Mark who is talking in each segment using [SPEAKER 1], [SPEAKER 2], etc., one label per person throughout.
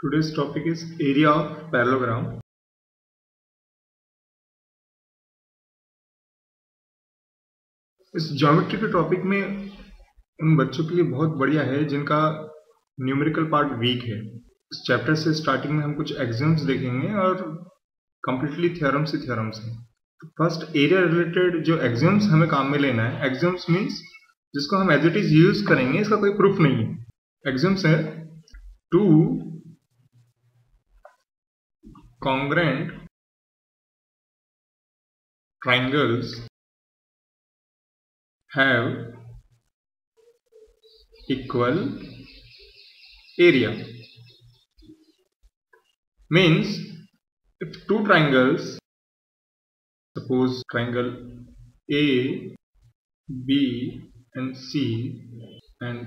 [SPEAKER 1] Today's topic is area of parallelogram. इस geometry के topic में उन बच्चों के लिए बहुत बढ़िया है जिनका न्यूमेरिकल पार्ट वीक है। इस चैप्टर से स्टार्टिंग में हम कुछ एक्सियम्स देखेंगे और कंप्लीटली थ्योरम्स ही थ्योरम्स हैं। तो फर्स्ट एरिया रिलेटेड जो एक्सियम्स हमें काम में लेना है। एक्सियम्स मीन्स जिसको हम एज इट इज यूज करेंगे, इसका कोई प्रूफ नहीं है। एक्सियम्स है to congruent triangles have equal area. Means if two triangles, suppose triangle A, B and C and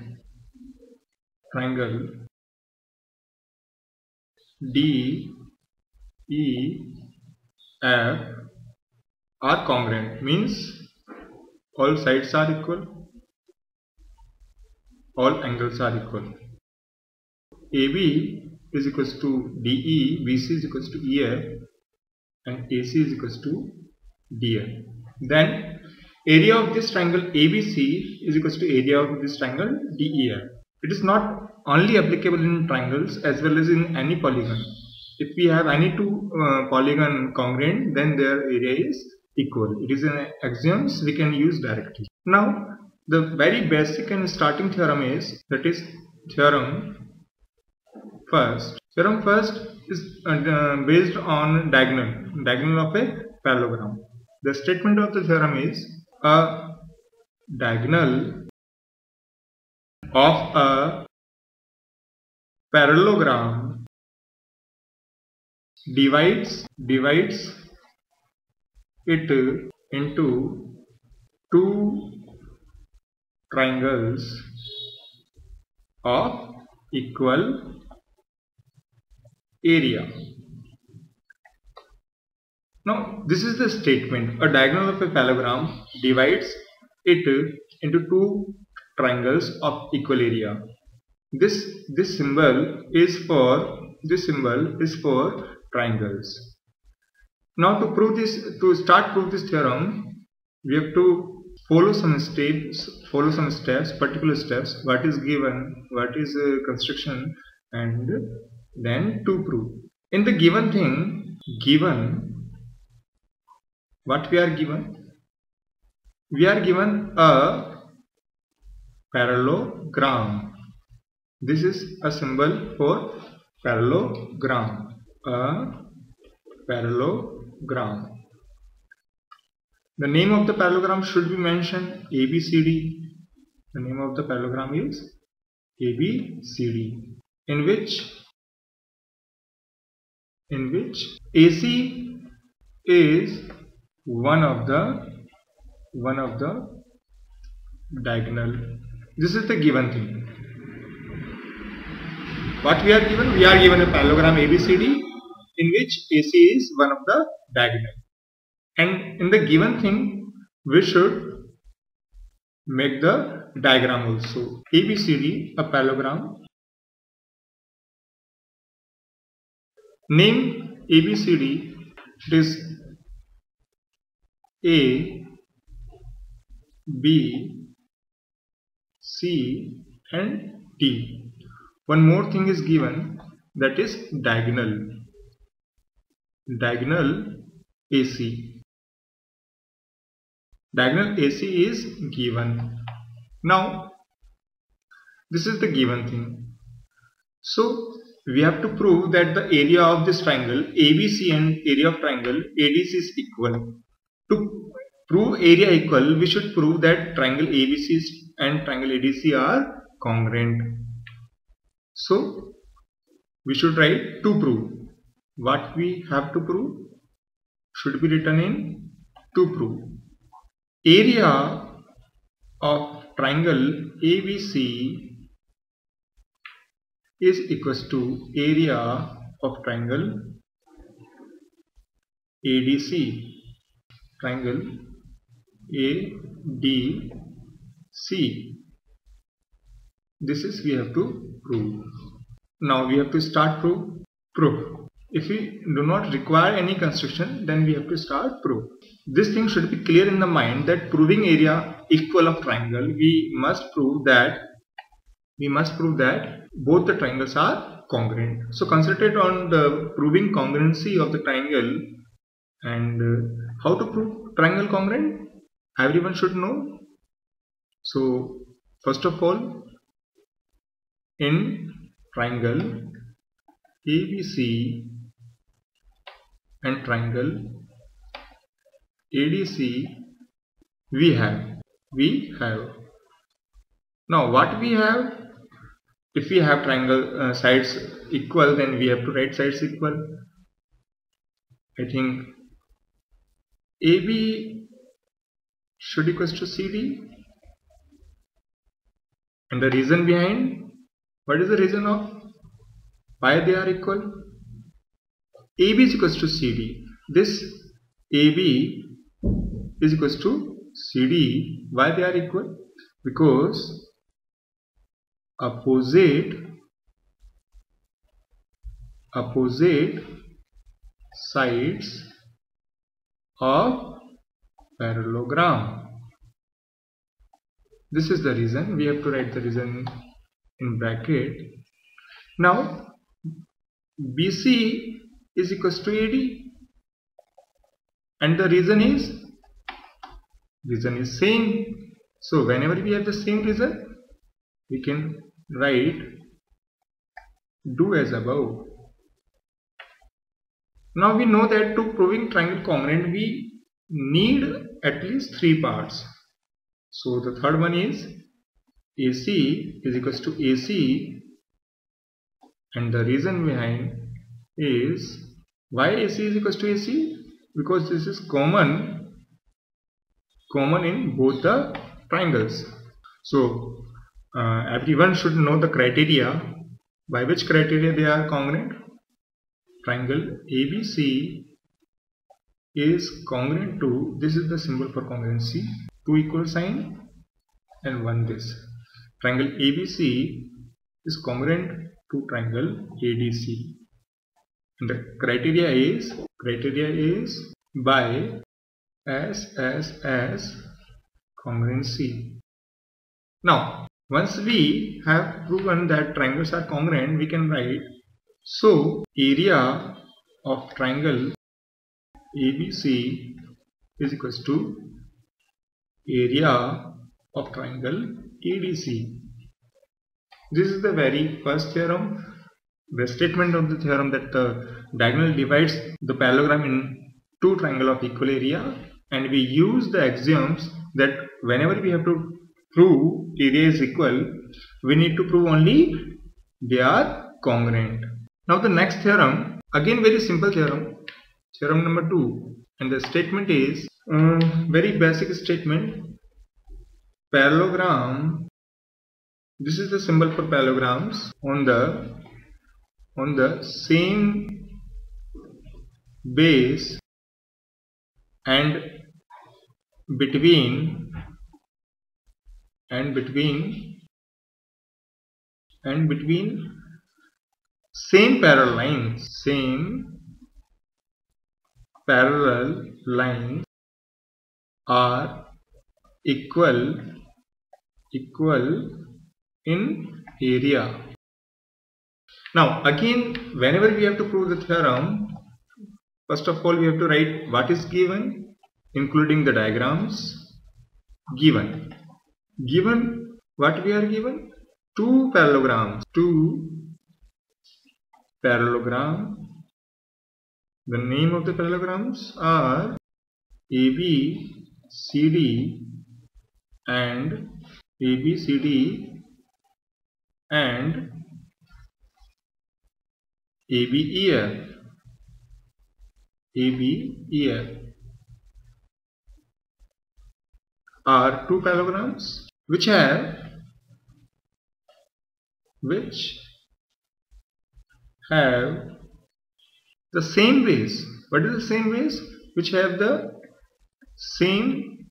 [SPEAKER 1] triangle D, E, F are congruent, means all sides are equal, all angles are equal. AB is equals to DE, BC is equals to EF and AC is equals to DF. Then area of this triangle ABC is equals to area of this triangle DEF. It is not only applicable in triangles as well as in any polygon. If we have any two polygon congruent, then their area is equal. It is an axiom we can use directly. Now the very basic and starting theorem is, that is theorem first. Theorem first is based on diagonal of a parallelogram. The statement of the theorem is a diagonal of a parallelogram divides it into two triangles of equal area. Now this is the statement: a diagonal of a parallelogram divides it into two triangles of equal area. This symbol is for triangles. Now to prove this, prove this theorem, we have to follow some steps, particular steps. What is given, what is construction, and then to prove. In the given thing, what we are given? We are given a parallelogram. This is a symbol for parallelogram. A parallelogram. The name of the parallelogram should be mentioned, ABCD. The name of the parallelogram is ABCD, in which AC is one of the diagonal. This is the given thing. What we are given? We are given a parallelogram ABCD in which AC is one of the diagonal. And in the given thing, we should make the diagram also. ABCD, a parallelogram. Name ABCD, it is A, B, C and D. One more thing is given, that is diagonal AC. Diagonal AC is given. Now this is the given thing. So we have to prove that the area of this triangle ABC and area of triangle ADC is equal. To prove area equal, we should prove that triangle ABC and triangle ADC are congruent. So we should write to prove. What we have to prove should be written in to prove. Area of triangle ABC is equals to area of triangle ADC. Triangle ADC. This is we have to prove. Now we have to start proof. If we do not require any construction, then we have to start proof. This thing should be clear in the mind that proving area equal of triangle, we must prove that both the triangles are congruent. So concentrate on the proving congruency of the triangle. And how to prove triangle congruent, everyone should know. So first of all, in triangle ABC and triangle ADC, we have now what we have. If we have triangle sides equal, then we have to write sides equal. I think AB should equals to CD. And the reason behind, what is the reason of why they are equal? AB is equals to CD. This AB is equals to CD. Why they are equal? Because opposite sides of parallelogram. This is the reason. We have to write the reason in bracket. Now BC is equals to AD, and the reason is same. So whenever we have the same reason, we can write do as above. Now we know that to proving triangle congruent, we need at least 3 parts. So the third one is AC is equals to AC, and the reason behind is why AC is equals to AC, because this is common in both the triangles. So everyone should know the criteria. By which criteria they are congruent? Triangle ABC is congruent to, this is the symbol for congruency, 2 equal sign and 1 this. Triangle ABC is congruent to triangle ADC. And the criteria is by SSS congruency. Now once we have proven that triangles are congruent, we can write, so area of triangle ABC is equals to area of triangle ADC. This is the very first theorem, the statement of the theorem that the diagonal divides the parallelogram in 2 triangles of equal area, and we use the axioms that whenever we have to prove area is equal, we need to prove only they are congruent. Now the next theorem, again very simple theorem, theorem number 2, and the statement is very basic statement. Parallelogram, this is the symbol for parallelograms, on the same base and between same parallel lines are equal in area. Now again, whenever we have to prove the theorem, first of all we have to write what is given, including the diagrams. Given what we are given? 2 parallelograms. The name of the parallelograms are ABCD and ABCD and ABEF. Are 2 parallelograms which have the same base. What is the same base? Which have the same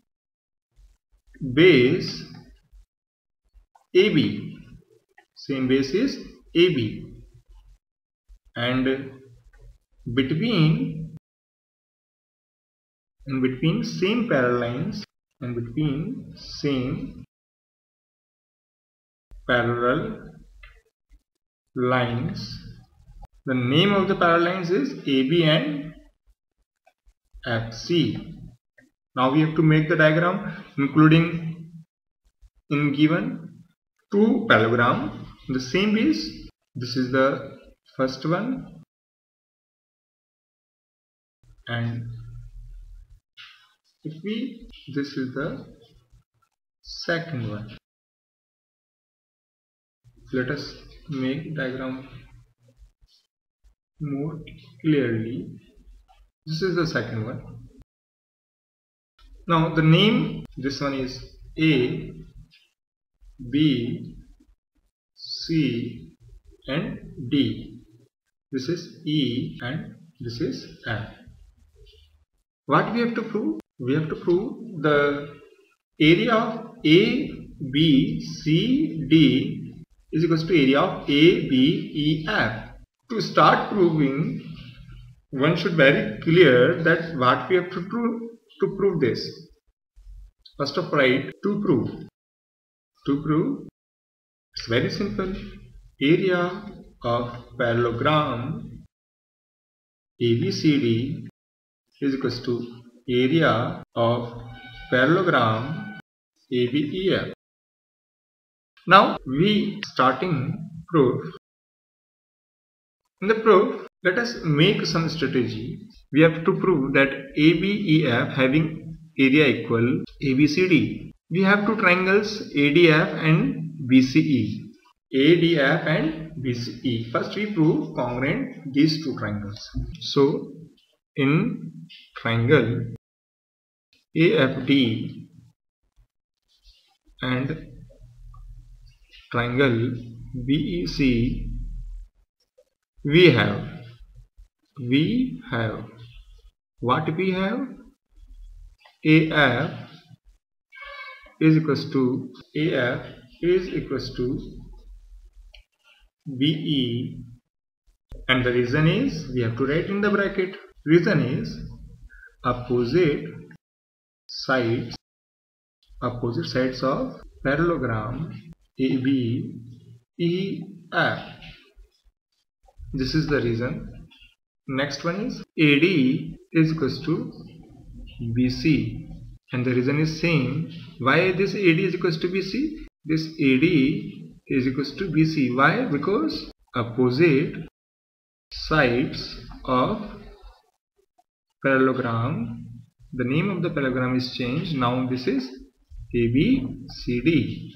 [SPEAKER 1] base AB. Same base is AB. and between same parallel lines, and between same parallel lines, the name of the parallel lines is AB and FC. Now we have to make the diagram including in given two parallelogram. The same is, this is the first one and this is the second one. Let us make diagram more clearly. This is the second one. Now the name, this one is A, B, C and D. This is E and this is F. What we have to prove? We have to prove the area of A, B, C, D is equals to area of A, B, E, F. To start proving, one should very clear that what we have to prove this. First of all, write to prove. To prove, it's very simple. Area of parallelogram ABCD is equals to area of parallelogram ABEF. Now we starting proof. In the proof, let us make some strategy. We have to prove that ABEF having area equal ABCD. We have two triangles ADF and BCE. ADF and BCE. First we prove congruent these two triangles. So in triangle AFD and triangle BEC, we have what we have? AF is equals to BE, and the reason is, we have to write in the bracket. Reason is opposite sides of parallelogram ABEF. This is the reason. Next one is AD is equals to BC, and the reason is same. Why this AD is equals to BC? This AD is equals to BC. Why? Because opposite sides of parallelogram, the name of the parallelogram is changed. Now this is ABCD.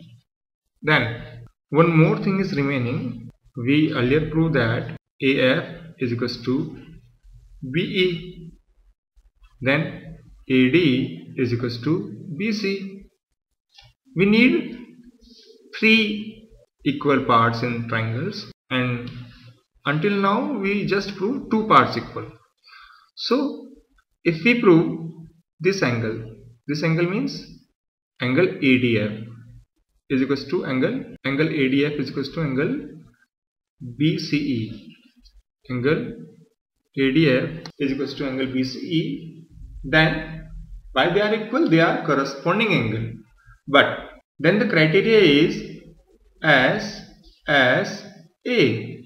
[SPEAKER 1] Then one more thing is remaining. We earlier proved that AF is equals to BE. Then AD is equals to BC. We need three equal parts in triangles, and until now we just proved two parts equal. So if we prove this angle means angle ADF is equals to angle ADF is equals to angle BCE. Angle ADF is equals to angle BCE. Then why they are equal? They are corresponding angle. But then the criteria is as A,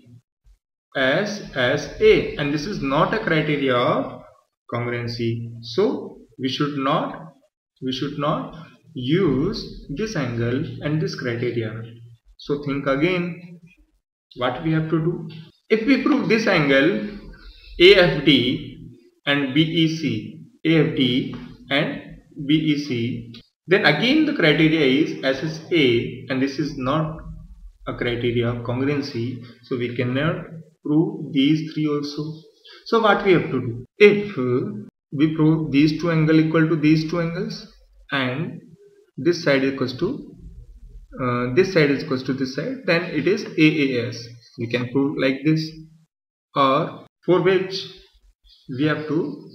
[SPEAKER 1] and this is not a criteria of congruency. So we should not use this angle and this criteria. So think again what we have to do. If we prove this angle AFD and BEC, then again the criteria is SSA, and this is not a criteria of congruency, so we cannot prove these three also. So what we have to do? If we prove these two angles equal to these two angles, and this side is equals to this side, then it is AAS. We can prove like this, or for which we have to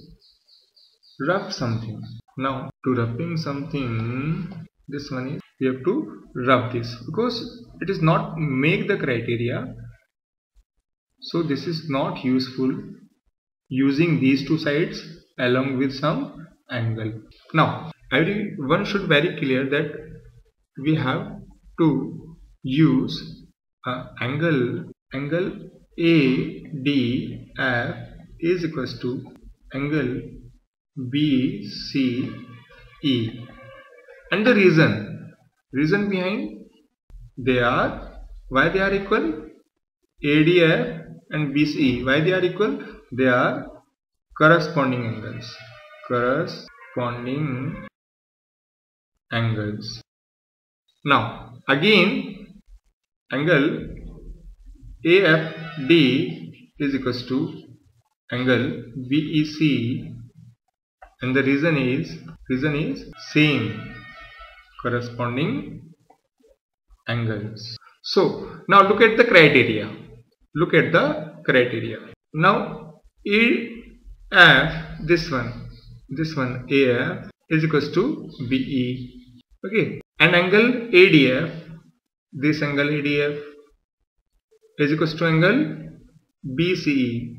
[SPEAKER 1] rough something. Now to roughing something, this one is, we have to rough this because it is not make the criteria. So this is not useful using these two sides along with some angle. Now everyone should very clear that we have to use angle ADF is equals to angle BCE, and the reason behind why they are equal. ADF and BCE, why they are equal? They are corresponding angles. Now again, angle AFD is equals to angle BEC, and the reason is same corresponding angles. So now look at the criteria. Now AF, this one AF is equals to BE. Okay, and angle ADF, this angle ADF is equals to angle BCE,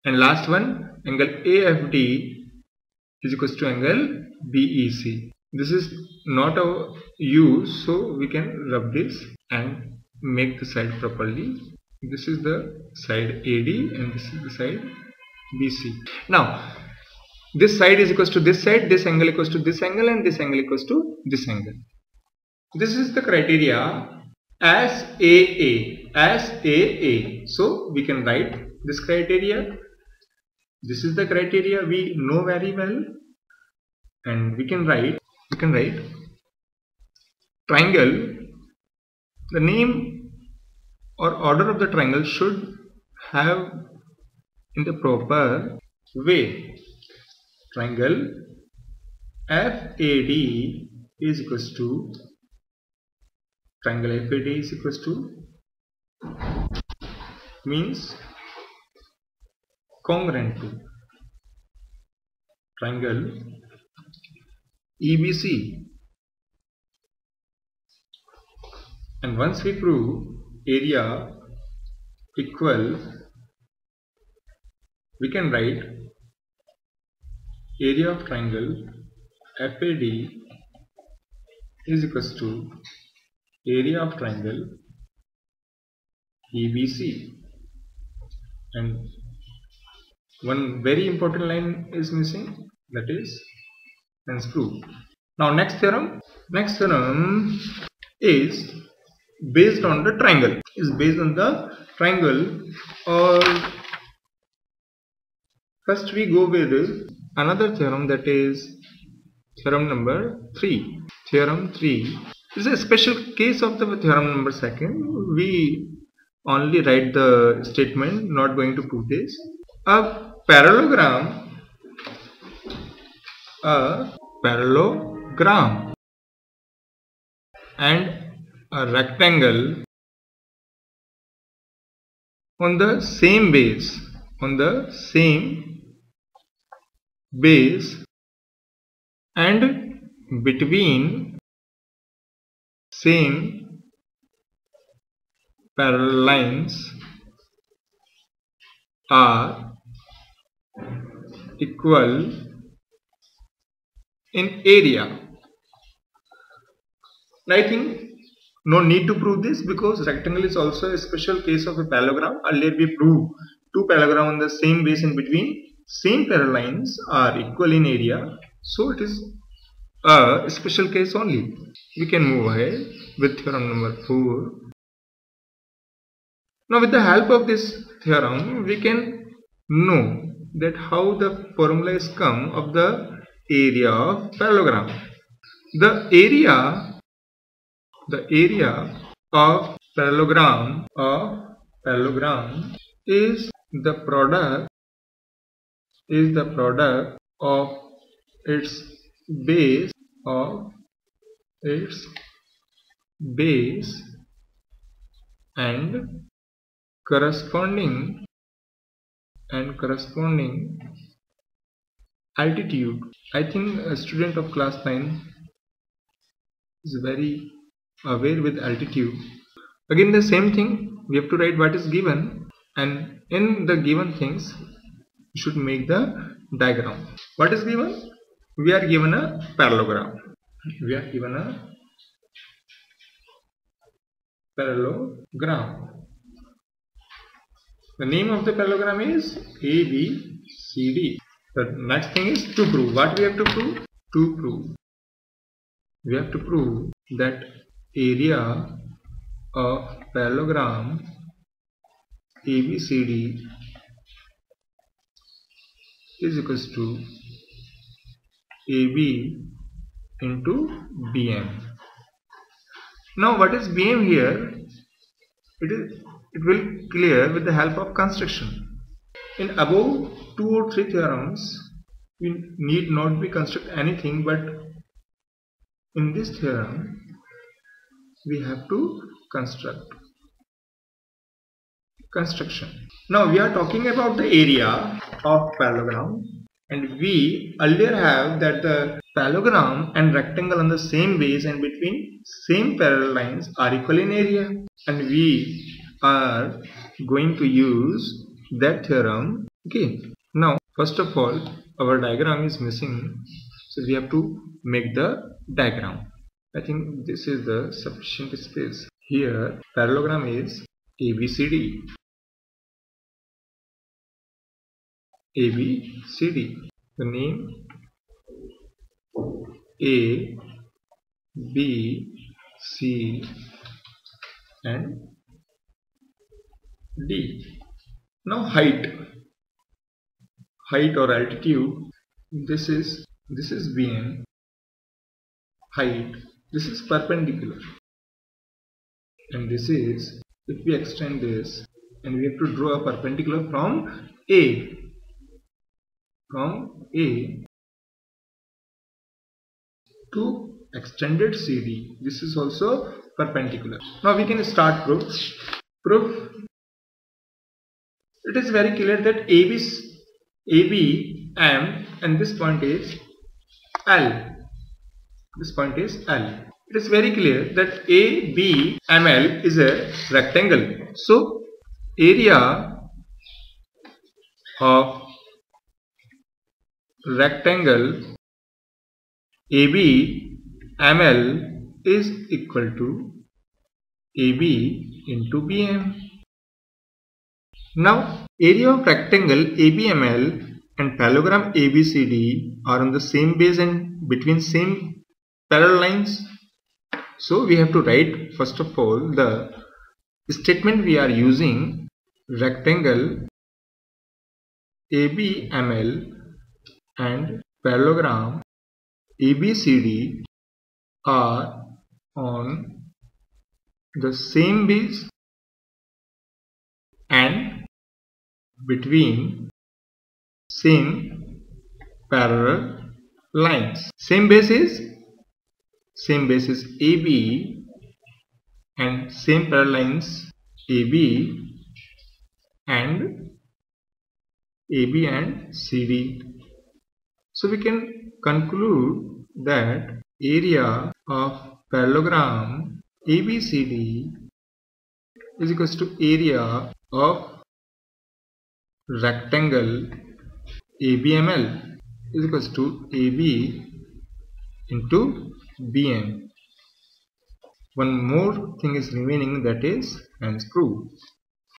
[SPEAKER 1] and last one angle AFD is equals to angle BEC. This is not our use, so we can rub this and make the side properly. This is the side AD and this is the side BC. Now this side is equals to this side, this angle equals to this angle, and this angle equals to this angle. This is the criteria as AA. So we can write this criteria. This is the criteria we know very well, and we can write triangle. The name or order of the triangle should have in the proper way. Triangle FAD is equals to means congruent to triangle EBC. And once we prove area equal, we can write area of triangle FAD is equals to area of triangle EBC. And one very important line is missing, that is hence proof. Now next theorem is based on the triangle, or first we go with another theorem, that is theorem number 3. Theorem 3 is a special case of the theorem number 2. We only write the statement, not going to prove this. A parallelogram and a rectangle on the same base and between same parallel lines are equal in area. I think no need to prove this, because rectangle is also a special case of a parallelogram. Earlier we proved two parallelograms on the same base and between same parallel lines are equal in area. So it is a special case only. We can move ahead with theorem number 4. Now with the help of this theorem, we can know that how the formula is come of the area of parallelogram. The area of parallelogram is the product of its base and corresponding altitude. I think a student of class 9 is very aware with altitude. Again the same thing, we have to write what is given, and in the given things we should make the diagram. What is given? We are given a parallelogram. We are given a parallelogram. The name of the parallelogram is ABCD. The next thing is to prove. What we have to prove? To prove. We have to prove that area of parallelogram ABCD is equals to AB into BM. Now what is BM here? It will clear with the help of construction. In above 2 or 3 theorems, we need not be construct anything, but in this theorem we have to construction. Now we are talking about the area of parallelogram, and we earlier have that the parallelogram and rectangle on the same base and between same parallel lines are equal in area, and we are going to use that theorem. Okay, now first of all our diagram is missing, so we have to make the diagram. I think this is the sufficient space. Here parallelogram is ABCD. ABCD. The name A, B, C and D. Now height or altitude. This is BM. Height. This is perpendicular. And this is, if we extend this, and we have to draw a perpendicular from A. To extended CD. This is also perpendicular. Now we can start proof. It is very clear that AB, M, and this point is L. This point is L. It is very clear that ABML is a rectangle. So area of rectangle ABML is equal to AB into BM. Now area of rectangle ABML and parallelogram ABCD are on the same base and between same parallel lines. So we have to write first of all the statement we are using. Rectangle ABML and parallelogram ABCD are on the same base and between same parallel lines. Same base is AB and same parallel lines AB and CD. So we can conclude that area of parallelogram ABCD is equals to area of rectangle ABML is equals to AB into BM. One more thing is remaining, that is hands proof.